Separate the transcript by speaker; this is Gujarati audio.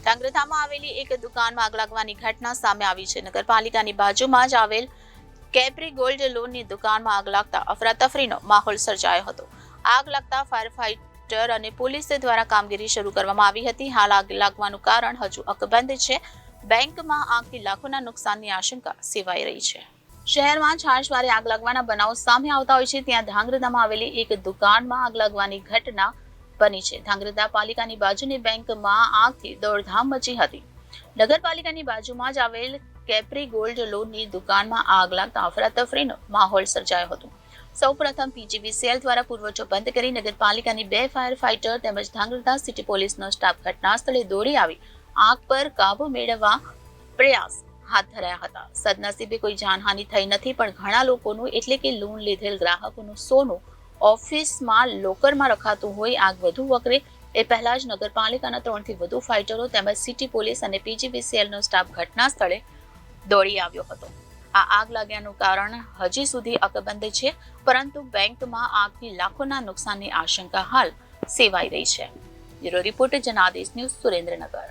Speaker 1: ધાંગધ્રામાં આવેલી એક દુકાનમાં આગ લાગવાની ઘટના સામે આવી છે. નગરપાલિકાની બાજુમાં જ આવેલ કેપ્રી ગોલ્ડ લોનની દુકાનમાં આગ લાગતા અફરાતફરીનો માહોલ સર્જાયો હતો. આગ લાગતા ફાયર ફાઈટર અને પોલીસ દ્વારા કામગીરી શરૂ કરવામાં આવી હતી. હાલ આગ લાગવાનું કારણ હજુ અકબંધ છે. બેંકમાં આગથી લાખોના નુકસાનની આશંકા સેવાઈ રહી છે. શહેરમાં છાશવારે આગ લાગવાના બનાવો સામે આવતા હોય છે. ત્યાં ધાંગધ્રામાં આવેલી એક દુકાનમાં આગ લાગવાની ઘટના બની છે. ધાંગધ્રા પાલિકાની બાજુની બેંકમાં આગથી દોડધામ મચી હતી. નગરપાલિકાની બાજુમાં જ આવેલ કેપ્રી ગોલ્ડ લોનની દુકાનમાં આગ લાગતા અફરાતફરીનો માહોલ સર્જાયો હતો. સૌપ્રથમ પીજીવીસીએલ દ્વારા પુરવઠો બંધ કરી નગરપાલિકાની 2 ફાયર ફાઈટર તેમજ ધાંગધ્રા સિટી પોલીસનો સ્ટાફ ઘટના સ્થળે દોડી આવી આગ પર કાબુ મેળવવા પ્રયાસ હાથ ધરાયા હતા. સદનસીબે કોઈ જાનહાનિ થઈ નથી, પણ ઘણા લોકોનું એટલે કે લોન લીધેલ ગ્રાહકોનું સોનું ઓફિસમાં લોકરમાં રખાતું હોય. આગ વધુ વકરે એ પહેલા જ નગરપાલિકાના 3 થી વધુ ફાઈટરો તેમજ સિટી પોલીસ અને પીજીવીસીએલનો સ્ટાફ ઘટના સ્થળે દોડી આવ્યો હતો. આ આગ લાગ્યાનું કારણ હજી સુધી અકબંધ છે, પરંતુ બેંકમાં આગથી લાખોના નુકસાનની આશંકા હાલ સેવાઈ રહી છે. Bureau report Janadesh news, Surendranagar.